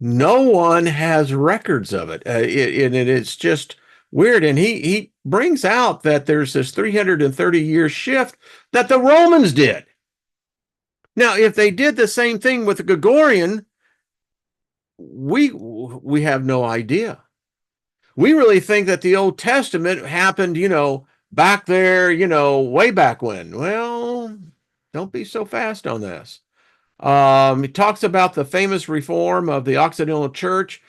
No one has records of it. It's just weird. And he brings out that there's this 330-year shift that the Romans did. Now, if they did the same thing with the Gregorian, we have no idea. We really think that the Old Testament happened, back there, way back when. Well, don't be so fast on this. He talks about the famous reform of the Occidental Church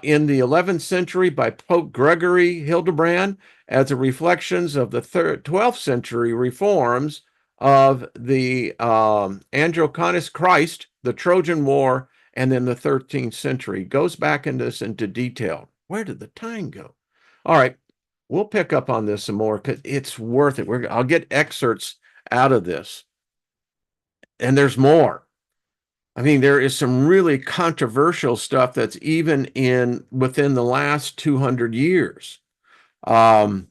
in the 11th century by Pope Gregory Hildebrand as the reflections of the 12th century reforms of the Anglicanist Christ, the Trojan War, and then the 13th century. He goes back into this into detail. Where did the time go? All right, we'll pick up on this some more because it's worth it. I'll get excerpts out of this. And there's more. I mean, there is some really controversial stuff that's even within the last 200 years. Mud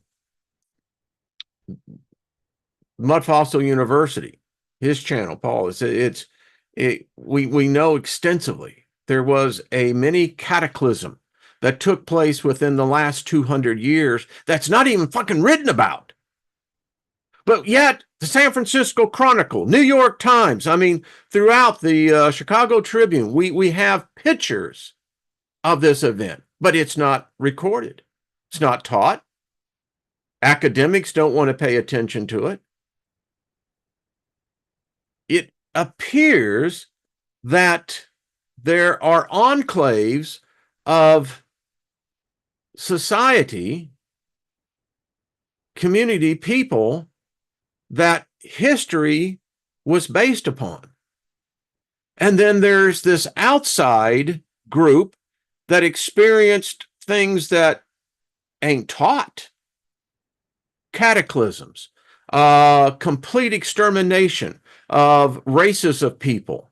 Fossil University, his channel, Paul, we know extensively there was a mini cataclysm that took place within the last 200 years that's not even fucking written about. But yet, the San Francisco Chronicle, New York Times, I mean, throughout the Chicago Tribune, we have pictures of this event, but it's not recorded. It's not taught. Academics don't want to pay attention to it. It appears that there are enclaves of society, community, people that history was based upon. And then there's this outside group that experienced things that ain't taught. Cataclysms, complete extermination of races of people.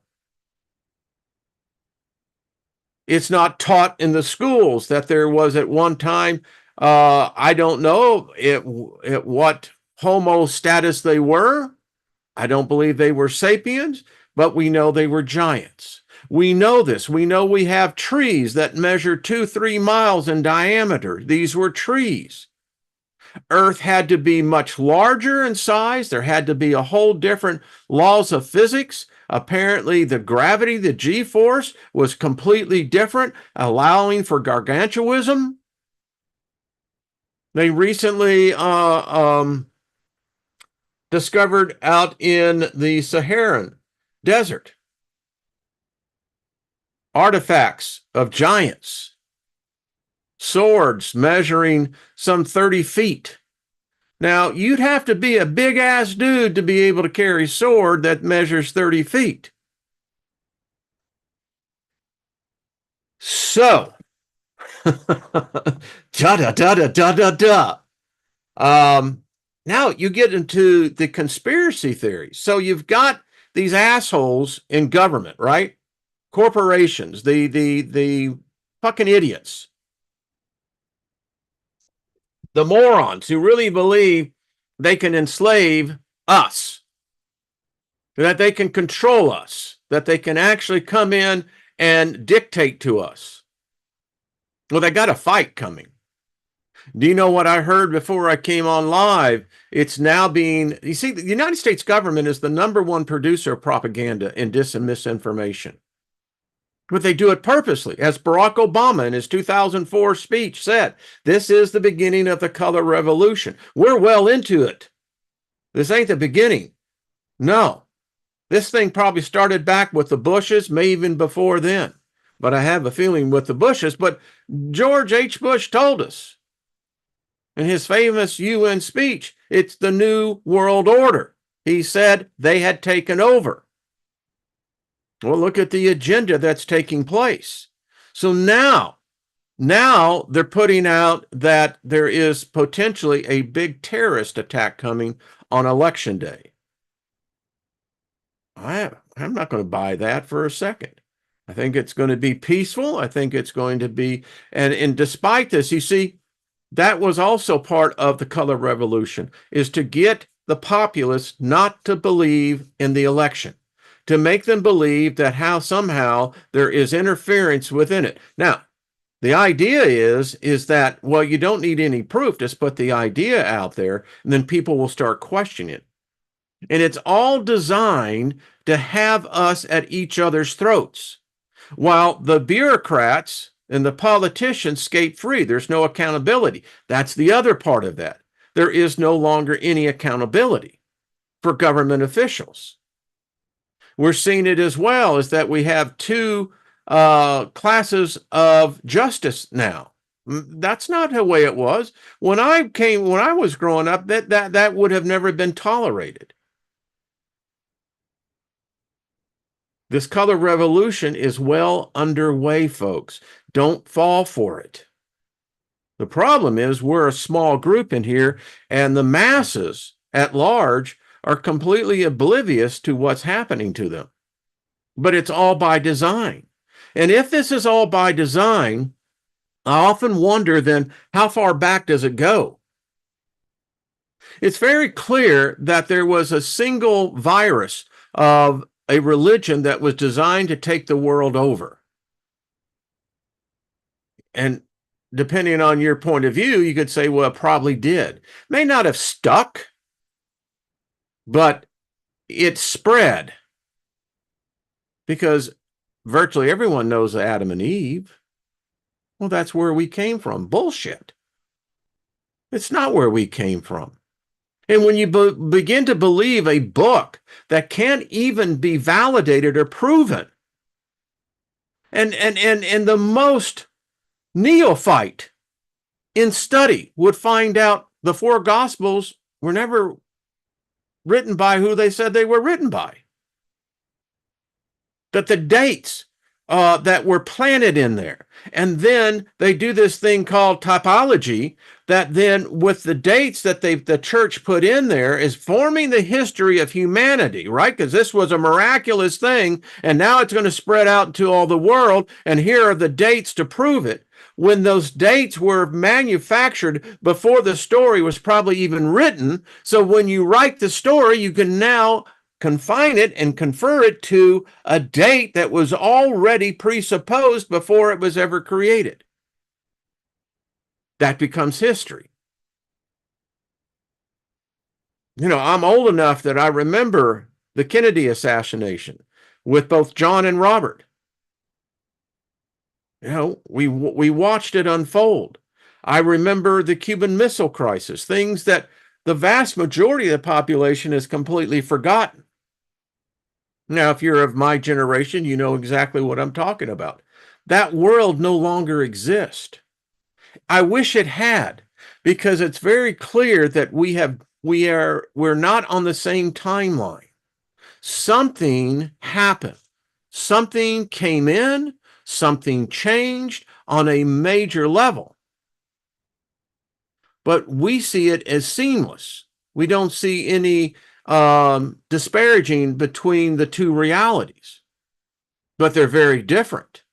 It's not taught in the schools that there was at one time, I don't know at what Homo status they were. I don't believe they were sapiens, but we know they were giants. We know this. We know we have trees that measure 2-3 miles in diameter. These were trees. Earth had to be much larger in size. There had to be a whole different laws of physics. Apparently, the gravity, the G-force, was completely different, allowing for gargantuism. They recently discovered out in the Saharan desert artifacts of giants, swords measuring some 30 feet. Now, you'd have to be a big-ass dude to be able to carry a sword that measures 30 feet. So, da-da-da-da-da-da-da. Now you get into the conspiracy theories. So you've got these assholes in government, right? Corporations, the fucking idiots, the morons who really believe they can enslave us, that they can control us, that they can actually come in and dictate to us. Well, they got a fight coming. Do you know what I heard before I came on live? It's now being, you see, the United States government is the #1 producer of propaganda and misinformation. But they do it purposely. As Barack Obama in his 2004 speech said, this is the beginning of the color revolution. We're well into it. This ain't the beginning. No, this thing probably started back with the Bushes, maybe even before then. But I have a feeling with the Bushes. But George H. Bush told us in his famous UN speech, it's the new world order. He said they had taken over. Well, look at the agenda that's taking place. So now they're putting out that there is potentially a big terrorist attack coming on election day. I'm not going to buy that for a second. I think it's going to be peaceful. I think it's going to be, and despite this, you see, that was also part of the color revolution, is to get the populace not to believe in the election, to make them believe that somehow there is interference within it. Now, the idea is that, well, you don't need any proof. Just put the idea out there, and then people will start questioning it. And it's all designed to have us at each other's throats, while the bureaucrats and the politicians skate free. There's no accountability. That's the other part of that. There is no longer any accountability for government officials. We're seeing it as well as that we have two classes of justice now. That's not the way it was. When I was growing up, that would have never been tolerated. This color revolution is well underway, folks. Don't fall for it. The problem is we're a small group in here, and the masses at large are completely oblivious to what's happening to them. But it's all by design. And if this is all by design, I often wonder then, how far back does it go? It's very clear that there was a single virus of a religion that was designed to take the world over. And depending on your point of view, you could say, well, it probably did. May not have stuck, but it spread. Because virtually everyone knows Adam and Eve. Well, that's where we came from. Bullshit. It's not where we came from. And when you begin to believe a book that can't even be validated or proven, and the most neophyte in study would find out the four Gospels were never written by who they said they were written by. That the dates that were planted in there, and then they do this thing called typology, that then with the dates that the church put in there is forming the history of humanity, right? Because this was a miraculous thing, and now it's going to spread out to all the world, and here are the dates to prove it. When those dates were manufactured before the story was probably even written, so when you write the story, you can now confine it and confer it to a date that was already presupposed before it was ever created. That becomes history. You know, I'm old enough that I remember the Kennedy assassination with both John and Robert. You know, we watched it unfold. I remember the Cuban Missile Crisis, things that the vast majority of the population has completely forgotten. Now, if you're of my generation, you know exactly what I'm talking about. That world no longer exists. I wish it had, because it's very clear that we're not on the same timeline. Something happened. Something came in, something changed on a major level. But we see it as seamless. We don't see any disparaging between the two realities, but they're very different.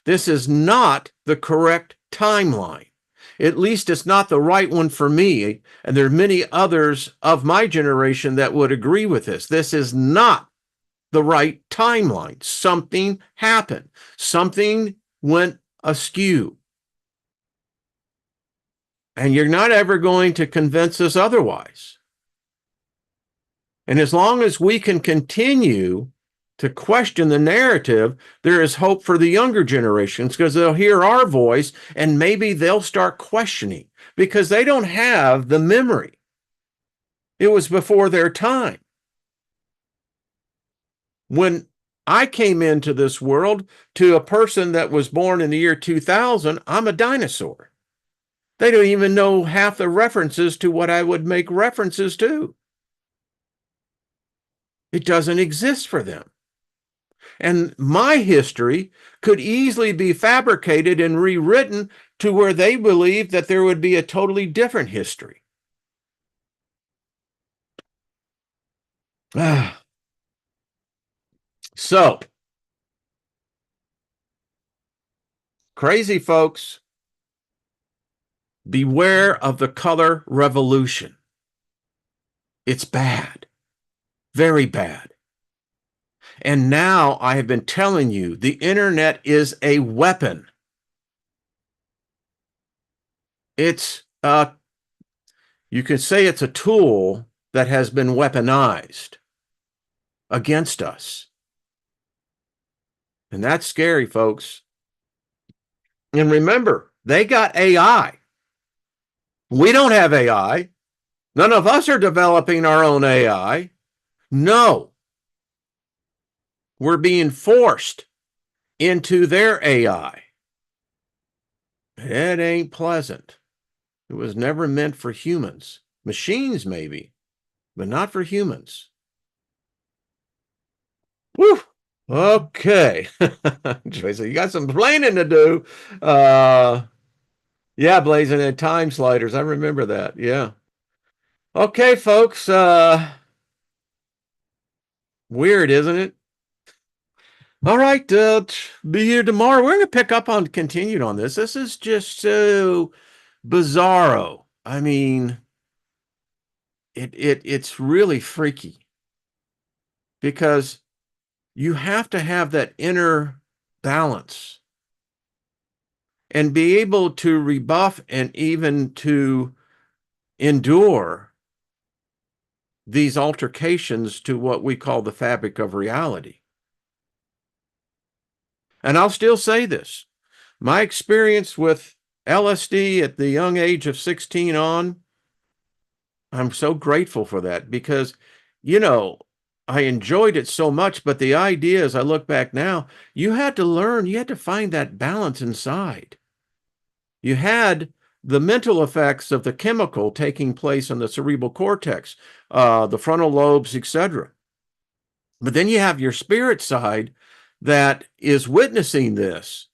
This is not the correct timeline. At least it's not the right one for me. And there are many others of my generation that would agree with this. This is not the right timeline. Something happened. Something went askew. And you're not ever going to convince us otherwise. And as long as we can continue to question the narrative, there is hope for the younger generations because they'll hear our voice and maybe they'll start questioning because they don't have the memory. It was before their time. When I came into this world, to a person that was born in the year 2000, I'm a dinosaur. They don't even know half the references to what I would make references to. It doesn't exist for them. And my history could easily be fabricated and rewritten to where they believe that there would be a totally different history. So, crazy folks, beware of the color revolution. It's bad, very bad. And now I have been telling you, the internet is a weapon. It's you could say it's a tool that has been weaponized against us. And that's scary, folks. And remember, they got AI. We don't have AI. None of us are developing our own AI. No. We're being forced into their AI. It ain't pleasant. It was never meant for humans. Machines, maybe, but not for humans. Woo! Okay. Tracy, you got some planning to do. Yeah, blazing in time sliders. I remember that. Yeah. Okay, folks. Weird, isn't it? All right, be here tomorrow. We're going to pick up on continued on this. This is just so bizarro. I mean, it's really freaky because you have to have that inner balance and be able to rebuff and even to endure these altercations to what we call the fabric of reality. And I'll still say this. My experience with LSD at the young age of 16 on, I'm so grateful for that because, you know, I enjoyed it so much, but the idea as I look back now, you had to learn, you had to find that balance inside. You had the mental effects of the chemical taking place in the cerebral cortex, the frontal lobes, etc. But then you have your spirit side that is witnessing this.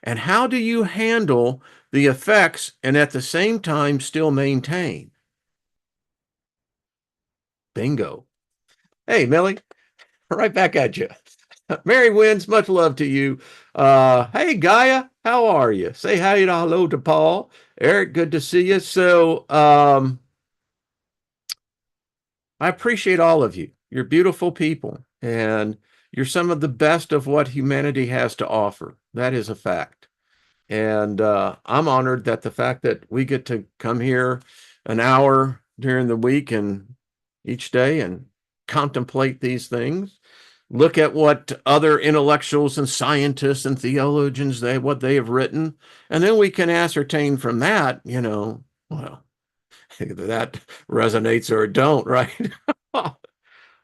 And how do you handle the effects and at the same time still maintain? Bingo. Hey, Millie, right back at you. Mary Wins, much love to you. Hey, Gaia, how are you? Say hi to hello to Paul. Eric, good to see you. So I appreciate all of you. You're beautiful people, and you're some of the best of what humanity has to offer. That is a fact. And I'm honored that the fact that we get to come here an hour during the week and each day and contemplate these things, look at what other intellectuals and scientists and theologians, what they have written, and then we can ascertain from that, you know, well, that resonates or don't, right?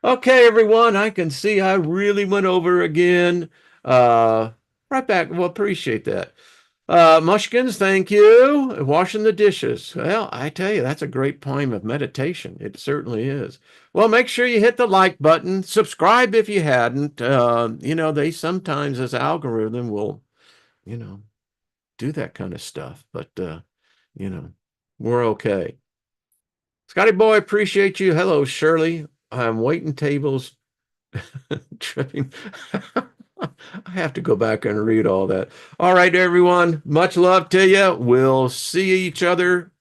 Okay, everyone, I can see I really went over again. Right back. Well, appreciate that. Mushkins, thank you. Washing the dishes. Well, I tell you, that's a great poem of meditation. It certainly is. Well, make sure you hit the like button. Subscribe if you hadn't. You know, they sometimes, as algorithm, will, you know, do that kind of stuff. But, you know, we're okay. Scotty boy, appreciate you. Hello, Shirley. I'm waiting tables. Tripping. I have to go back and read all that. All right, everyone. Much love to you. We'll see each other